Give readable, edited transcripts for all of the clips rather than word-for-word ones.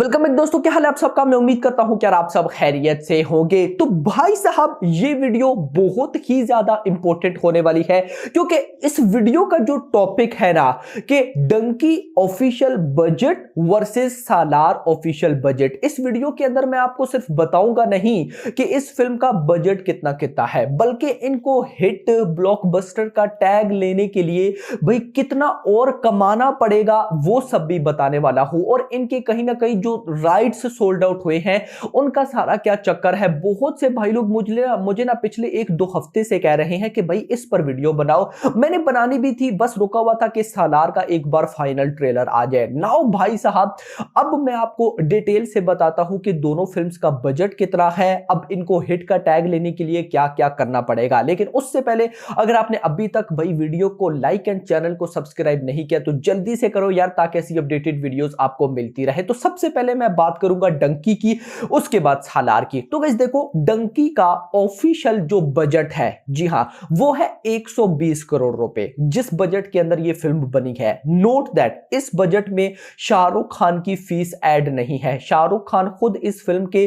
Welcome back दोस्तों, क्या हाल है आप सबका। मैं उम्मीद करता हूं कि यार आप सब खैरियत से होंगे। तो भाई साहब ये वीडियो बहुत ही ज्यादा इंपॉर्टेंट होने वाली है, क्योंकि इस वीडियो का जो टॉपिक है ना कि डंकी ऑफिशियल बजट वर्सेस सालार ऑफिशियल बजट। इस वीडियो के अंदर मैं आपको सिर्फ बताऊंगा नहीं कि इस फिल्म का बजट कितना कितना है, बल्कि इनको हिट ब्लॉकबस्टर का टैग लेने के लिए भाई कितना और कमाना पड़ेगा वो सब भी बताने वाला हूं। और इनके कहीं ना कहीं जो राइट्स सोल्ड आउट हुए हैं उनका सारा क्या चक्कर है। बहुत से भाई लोग मुझे ना पिछले 1-2 हफ्ते से कह रहे हैं कि भाई इस पर वीडियो बनाओ। मैंने बनानी भी थी, बस रुका हुआ था कि सालार का एक बार फाइनल ट्रेलर आ जाए। नाउ भाई साहब अब मैं आपको डिटेल से बताता हूं कि दोनों फिल्म्स का बजट कितना है, अब इनको हिट का टैग लेने के लिए क्या क्या करना पड़ेगा। लेकिन उससे पहले अगर आपने अभी तक भाई वीडियो को लाइक एंड चैनल को सब्सक्राइब नहीं किया तो जल्दी से करो यार, ताकि ऐसी अपडेटेड वीडियोस आपको मिलती रहे। तो सबसे पहले मैं बात करूंगा डंकी की, उसके बाद सालार की। तो गाइस देखो, डंकी का ऑफिशियल जो बजट है, जी हां, वो है 120 करोड़ रुपए, जिस बजट के अंदर ये फिल्म बनी है। नोट दैट इस बजट में शाहरुख खान की फीस ऐड नहीं है। शाहरुख खान खुद इस फिल्म के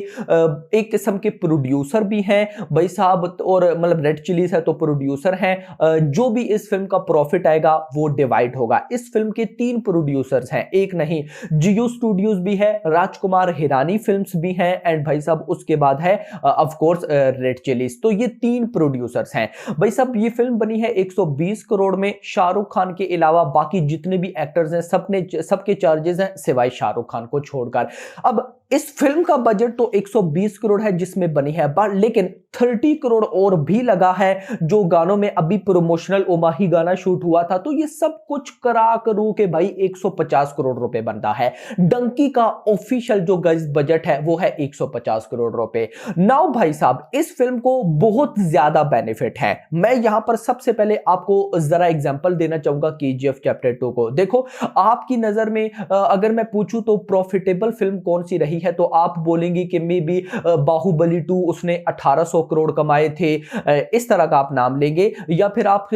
एक किस्म के प्रोड्यूसर भी हैं भाई साहब, और मतलब रेड चिलीज है तो प्रोड्यूसर हैं। जो भी इस फिल्म का प्रॉफिट आएगा वो डिवाइड होगा। इस फिल्म के 3 प्रोड्यूसर्स हैं, एक नहीं, जियो स्टूडियोज भी है, राजकुमार हिरानी फिल्म्स भी हैं, एंड भाई साहब उसके बाद है ऑफ कोर्स रेड चिलीज। तो ये 3 प्रोड्यूसर्स हैं भाई साहब। ये फिल्म बनी है 120 करोड़ में। शाहरुख खान के अलावा बाकी जितने भी एक्टर्स हैं सबके चार्जेस हैं सिवाय शाहरुख खान को छोड़कर। अब इस फिल्म का बजट तो 120 करोड़ है जिसमें बनी है, लेकिन 30 करोड़ और भी लगा है जो गानों में अभी प्रोमोशनल ओमाही गाना शूट हुआ था। तो ये सब कुछ करा करू के भाई 150 करोड़ रुपए बनता है। डंकी का ऑफिशियल जो बजट है वो है 150 करोड़ रुपए। नाउ भाई साहब इस फिल्म को बहुत ज्यादा बेनिफिट है। मैं यहां पर सबसे पहले आपको जरा एग्जांपल देना चाहूंगा केजीएफ चैप्टर 2 को। देखो, आपकी नजर में अगर मैं पूछूं तो प्रॉफिटेबल फिल्म कौन सी रही है, तो आप बोलेंगे कि मे बी बाहुबली 2, उसने 1800 करोड़ कमाए थे, इस तरह का आप नाम लेंगे। या फिर आप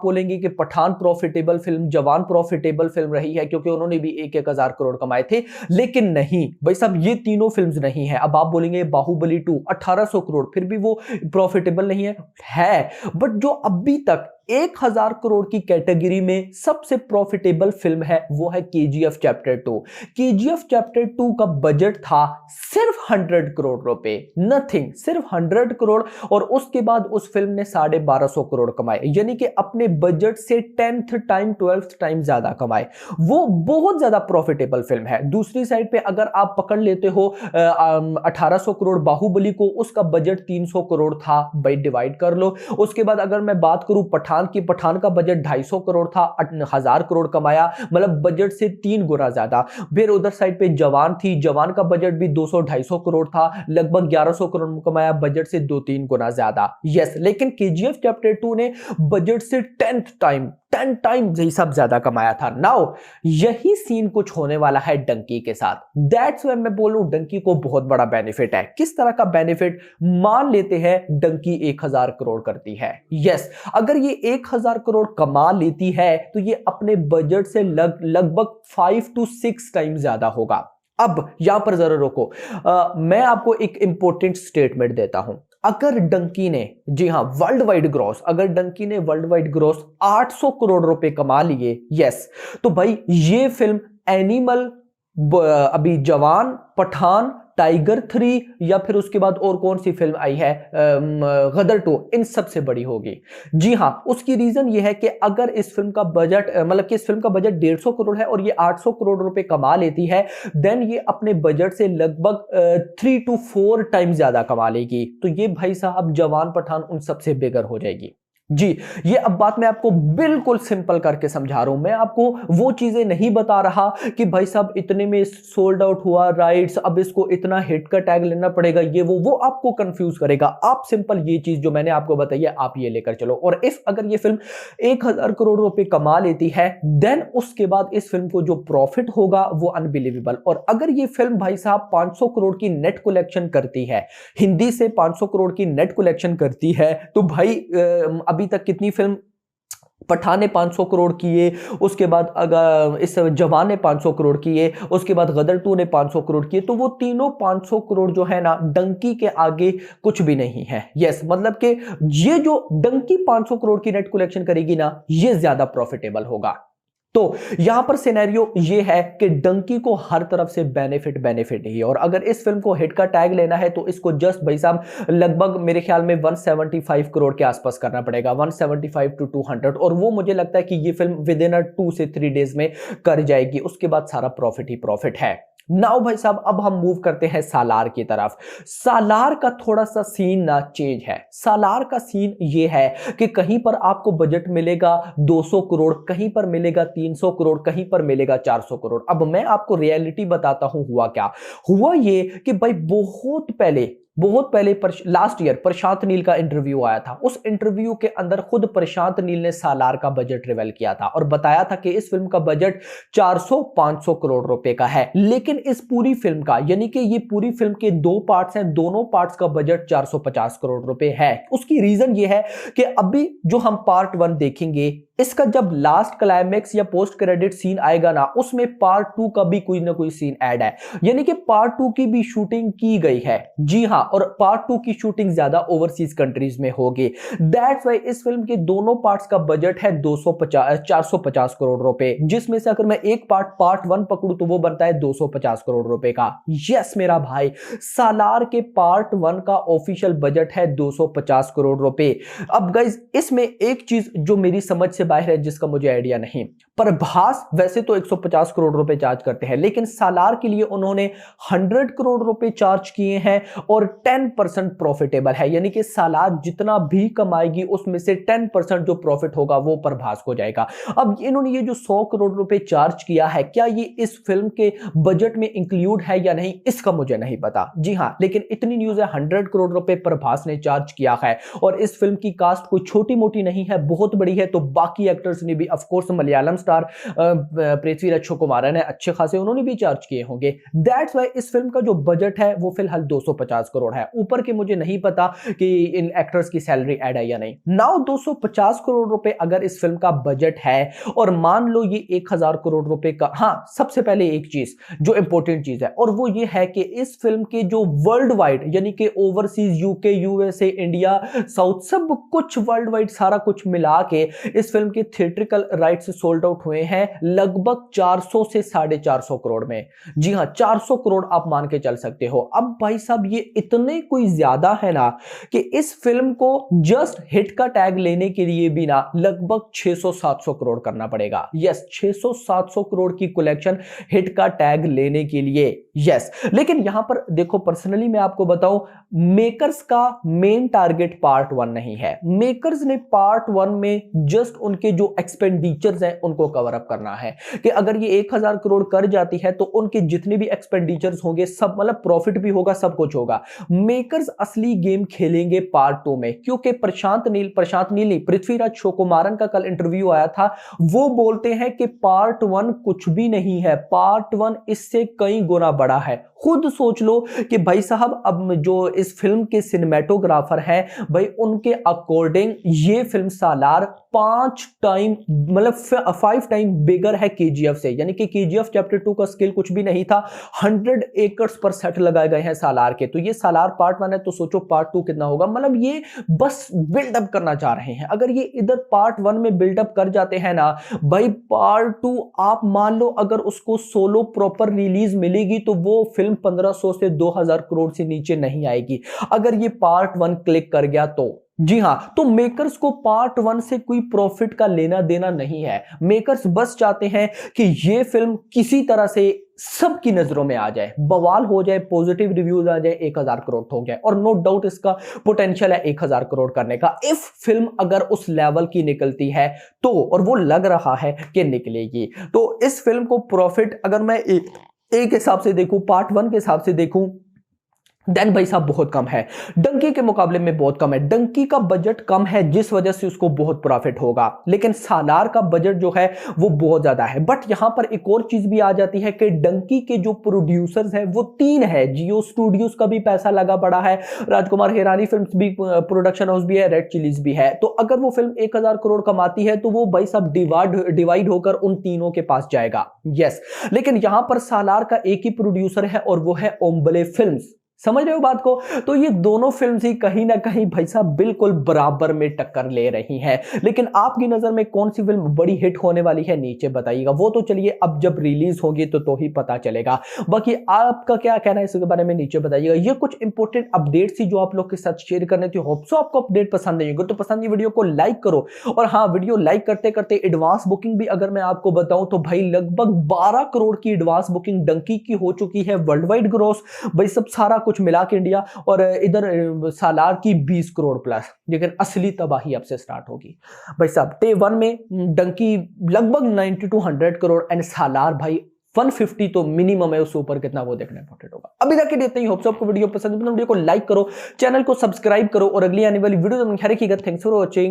बोलेंगे कि पठान प्रॉफिटेबल फिल्म, जवान प्रॉफिटेबल फिल्म रही है क्योंकि उन्होंने भी 1-1 हजार करोड़ कमाए थे। लेकिन नहीं भाई साहब, ये तीनों फिल्म्स नहीं है। अब आप बोलेंगे बाहुबली 2 1800 करोड़, फिर भी वो प्रॉफिटेबल नहीं है। बट जो अभी तक 1000 करोड़ की कैटेगरी में सबसे प्रॉफिटेबल फिल्म है वो है केजीएफ चैप्टर 2। केजीएफ चैप्टर 2 का बजट था सिर्फ 100 करोड़ रुपए, नथिंग, सिर्फ 100 करोड़। और उसके बाद उस फिल्म ने 1250 करोड़ कमाए, यानी कि अपने बजट से 10th टाइम 12th टाइम ज्यादा कमाए। वो बहुत ज्यादा प्रॉफिटेबल फिल्म है। दूसरी साइड पे अगर आप पकड़ लेते हो 1800 करोड़ बाहुबली को, उसका बजट 300 करोड़ था, भाई डिवाइड कर लो। उसके बाद अगर मैं बात करूं पठान का बजट 250 करोड़ था, 1000 करोड़ कमाया, मतलब बजट से 3 गुना ज्यादा। फिर उधर साइड पे जवान थी, जवान का बजट भी 200-250 करोड़ था, लगभग 1100 करोड़ कमाया, बजट से 2-3 गुना ज्यादा। यस, लेकिन केजीएफ चैप्टर 2 ने बजट से 10 टाइम यही सब ज्यादा कमाया था। नाउ यही सीन कुछ होने वाला है डंकी के साथ। दैट्स व्हाई मैं बोलूं डंकी को बहुत बड़ा बेनिफिट है। किस तरह का बेनिफिट? मान लेते हैं डंकी 1000 करोड़ करती है। यस, अगर ये 1000 करोड़ कमा लेती है तो ये अपने बजट से लगभग 5 to 6 टाइम ज्यादा होगा। अब यहां पर जरा रोको, मैं आपको एक इंपॉर्टेंट स्टेटमेंट देता हूं। अगर डंकी ने, जी हां, वर्ल्ड वाइड ग्रॉस, अगर डंकी ने वर्ल्ड वाइड ग्रॉस 800 करोड़ रुपए कमा लिए, यस, तो भाई ये फिल्म एनिमल, अभी जवान, पठान, टाइगर 3 या फिर उसके बाद और कौन सी फिल्म आई है, गदर 2, इन सबसे बड़ी होगी। जी हां, उसकी रीजन ये है कि अगर इस फिल्म का बजट, मतलब कि इस फिल्म का बजट 150 करोड़ है और ये 800 करोड़ रुपए कमा लेती है, देन ये अपने बजट से लगभग 3 to 4 टाइम ज्यादा कमा लेगी। तो ये भाई साहब जवान, पठान उन सबसे बिगर हो जाएगी। जी, ये अब बात मैं आपको बिल्कुल सिंपल करके समझा रहा हूं। मैं आपको वो चीजें नहीं बता रहा कि भाई साहब इतने में सोल्ड आउट हुआ राइट्स, अब इसको इतना हिट का टैग लेना पड़ेगा, ये वो आपको कंफ्यूज करेगा। आप सिंपल ये चीज जो मैंने आपको बताई है आप ये लेकर चलो। और इफ अगर ये फिल्म 1000 करोड़ रुपए कमा लेती है, देन उसके बाद इस फिल्म को जो प्रॉफिट होगा वो अनबिलीवेबल। और अगर ये फिल्म भाई साहब 500 करोड़ की नेट कलेक्शन करती है, हिंदी से 500 करोड़ की नेट कलेक्शन करती है, तो भाई अभी तक कितनी फिल्म पठान ने 500 करोड़ किए, उसके बाद अगर इस जवान ने 500 करोड़ किए, उसके बाद गदर 2 ने 500 करोड़ किए, तो वो तीनों 500 करोड़ जो है ना डंकी के आगे कुछ भी नहीं है। यस, मतलब कि ये जो डंकी 500 करोड़ की नेट कलेक्शन करेगी ना, ये ज्यादा प्रॉफिटेबल होगा। तो यहां पर सिनेरियो ये है कि डंकी को हर तरफ से बेनिफिट ही है, और अगर इस फिल्म को हिट का टैग लेना है तो इसको जस्ट भाई साहब लगभग मेरे ख्याल में 175 करोड़ के आसपास करना पड़ेगा, 175 to 200, और वो मुझे लगता है कि ये फिल्म विद इन 2 से 3 डेज में कर जाएगी। उसके बाद सारा प्रॉफिट ही प्रॉफिट है। नाउ भाई साहब अब हम मूव करते हैं सालार की तरफ। सालार का थोड़ा सा सीन ना चेंज है। सालार का सीन ये है कि कहीं पर आपको बजट मिलेगा 200 करोड़, कहीं पर मिलेगा 300 करोड़, कहीं पर मिलेगा 400 करोड़। अब मैं आपको रियलिटी बताता हूं हुआ क्या हुआ। ये कि भाई बहुत पहले लास्ट ईयर प्रशांत नील का इंटरव्यू आया था। उस इंटरव्यू के अंदर खुद प्रशांत नील ने सालार का बजट रिवील किया था और बताया था कि इस फिल्म का बजट 400-500 करोड़ रुपए का है। लेकिन इस पूरी फिल्म का, यानी कि ये पूरी फिल्म के 2 पार्ट्स हैं, दोनों पार्ट्स का बजट 450 करोड़ रुपए है। उसकी रीजन ये है कि अभी जो हम पार्ट 1 देखेंगे, इसका जब लास्ट क्लाइमेक्स या पोस्ट क्रेडिट सीन आएगा ना, उसमें पार्ट 2 का भी कोई ना कोई सीन ऐड है, यानी कि पार्ट 2 की भी शूटिंग की गई है। जी हां, और पार्ट 2 की शूटिंग ज्यादा ओवरसीज कंट्रीज में होगी। दैट्स वाई इस फिल्म के दोनों पार्ट्स का बजट है 450 करोड़ रुपए, जिसमें से अगर मैं एक पार्ट 1 पकड़ू तो वो बनता है 250 करोड़ रुपए का। यस मेरा भाई, सालार के पार्ट 1 का ऑफिशियल बजट है 250 करोड़ रुपए। अब गाइस इसमें एक चीज जो मेरी समझ से बाहर है, जिसका मुझे आइडिया नहीं, प्रभास वैसे तो 150 करोड़ रुपए चार्ज करते हैं, लेकिन सालार के लिए उन्होंने 100 करोड़ रुपए चार्ज किए हैं और 10% प्रॉफिटेबल है, यानी कि सालार जितना भी कमाएगी उसमें से 10% जो प्रॉफिट होगा वो प्रभास को जाएगा। अब इन्होंने ये जो 100 करोड़ रुपए चार्ज किया है, क्या ये इस फिल्म के बजट में इंक्लूड है या नहीं, इसका मुझे नहीं पता। जी हां, लेकिन इतनी न्यूज है 100 करोड़ रुपए प्रभास ने चार्ज किया है, और इस फिल्म की कास्ट कोई छोटी मोटी नहीं है, बहुत बड़ी है। तो बाकी एक्टर्स ने भी, of course Malayalam star Prithviraj Sukumaran है, अच्छे खासे उन्होंने भी चार्ज किए होंगे। दैट्स व्हाई इस फिल्म का जो बजट है वो फिलहाल 250 करोड़ है। ऊपर के मुझे नहीं पता कि इन एक्टर्स की सैलरी ऐड है या नहीं। नाउ 250 करोड़ रुपए अगर इस फिल्म का बजट है, और मान लो ये 1000 करोड़ रुपए का, हाँ सबसे पहले एक चीज जो इंपॉर्टेंट चीज है, और वो ये है कि इस फिल्म के जो वर्ल्ड वाइड, यानी कि overseas UK, USA, India, south, सब कुछ वर्ल्ड वाइड सारा कुछ मिला के इस फिल्म के थिएट्रिकल राइट्स सोल्ड आउट हुए हैं लगभग 400 से 450 करोड़ में। जी हां, 400 करोड़ आप मान के चल सकते हो। अब भाई साहब ये इतने कोई ज्यादा है ना कि इस फिल्म को जस्ट हिट का टैग लेने के लिए भी ना लगभग 600-700 करोड़ करना पड़ेगा। यस, 600-700 करोड़ की कलेक्शन हिट का टैग लेने के लिए। यस, लेकिन यहां पर देखो, पर्सनली मैं आपको बताऊं, मेकर्स का मेन टारगेट पार्ट 1 नहीं है। मेकर्स ने पार्ट 1 में जस्ट उनके जो एक्सपेंडिचर्स हैं उनको कवर अप करना है, कि अगर ये 1000 करोड़ कर जाती है तो उनके जितने भी एक्सपेंडिचर्स होंगे सब, मतलब प्रॉफिट भी होगा, सब कुछ होगा। मेकर्स असली गेम खेलेंगे पार्ट 2 में, क्योंकि प्रशांत नील नहीं, पृथ्वीराज सुकुमारन का कल इंटरव्यू आया था, वो बोलते हैं कि पार्ट 1 कुछ भी नहीं है, पार्ट 1 इससे कई गुना बड़ा है। खुद सोच लो कि भाई साहब अब जो इस फिल्म के सिनेमेटोग्राफर हैं भाई, उनके अकॉर्डिंग ये फिल्म सालार 5 टाइम, मतलब 5 टाइम बिगर है केजीएफ से, यानी कि केजीएफ चैप्टर 2 का स्केल कुछ भी नहीं था। 100 एकर्स पर सेट लगाए गए हैं सालार के, तो ये सालार पार्ट 1 है, तो सोचो पार्ट 2 कितना होगा। मतलब ये बस बिल्डअप करना चाह रहे हैं। अगर ये इधर पार्ट 1 में बिल्डअप कर जाते हैं ना भाई, पार्ट 2 आप मान लो अगर उसको सोलो प्रॉपर रिलीज मिलेगी तो वो फिल्म 1500 से 2000 करोड़ से नीचे नहीं आएगी, अगर ये पार्ट 1 क्लिक कर गया तो। जी हां, तो मेकर्स को पार्ट 1 से कोई प्रॉफिट का लेना देना नहीं है। मेकर्स बस चाहते हैं कि ये फिल्म किसी तरह से सबकी नजरों में आ जाए, बवाल हो जाए, पॉजिटिव रिव्यूज आ जाए, 1000 करोड़ हो जाए, और नो डाउट इसका पोटेंशियल है 1000 करोड़ करने का, इफ फिल्म अगर उस लेवल की निकलती है तो, और वो लग रहा है कि निकलेगी। तो इस फिल्म को प्रॉफिट अगर मैं एक हिसाब से देखूं, पार्ट 1 के हिसाब से देखूं, देन भाई साहब बहुत कम है, डंकी के मुकाबले में बहुत कम है। डंकी का बजट कम है जिस वजह से उसको बहुत प्रॉफिट होगा, लेकिन सालार का बजट जो है वो बहुत ज्यादा है। बट यहां पर एक और चीज भी आ जाती है कि डंकी के जो प्रोड्यूसर्स हैं वो 3 है। जियो स्टूडियोज का भी पैसा लगा पड़ा है, राजकुमार हिरानी फिल्म्स भी प्रोडक्शन हाउस भी है, रेड चिलीज भी है। तो अगर वो फिल्म 1000 करोड़ कमाती है तो वो भाई साहब डिवाइड होकर उन तीनों के पास जाएगा। यस, लेकिन यहां पर सालार का एक ही प्रोड्यूसर है और वो है ओम्बले फिल्म्स। समझ रहे हो बात को? तो ये दोनों फिल्म्स ही कहीं ना कहीं भाई साहब बिल्कुल बराबर में टक्कर ले रही हैं। लेकिन आपकी नजर में कौन सी फिल्म बड़ी हिट होने वाली है नीचे बताइएगा। वो तो चलिए अब जब रिलीज होगी तो ही पता चलेगा। बाकी आपका क्या कहना है इसके बारे में नीचे बताइएगा। ये कुछ इंपॉर्टेंट अपडेट थी जो आप लोग के साथ शेयर करने थी। होप सो आपको अपडेट पसंद आई होगी। तो पसंद ये वीडियो को लाइक करो। और हाँ, वीडियो लाइक करते करते एडवांस बुकिंग भी अगर मैं आपको बताऊं तो भाई लगभग 12 करोड़ की एडवांस बुकिंग डंकी की हो चुकी है। वर्ल्ड वाइड ग्रॉस भाई सब सारा कुछ मिला के इंडिया, और इधर सालार की 20 करोड़ प्लस। लेकिन असली तबाही अब से स्टार्ट होगी भाई साहब। डे 1 में डंकी लगभग 90 to 100 करोड़ एंड सालार भाई 150 तो मिनिमम है। उससे ऊपर कितना वो देखना इंपॉर्टेंट होगा। अभी तक के लिए इतना ही। होप सो आपको वीडियो पसंद है। वीडियो को लाइक करो, चैनल को सब्सक्राइब करो और अगली आने वाली वीडियो में ख्याल रखिएगा। Thanks for watching.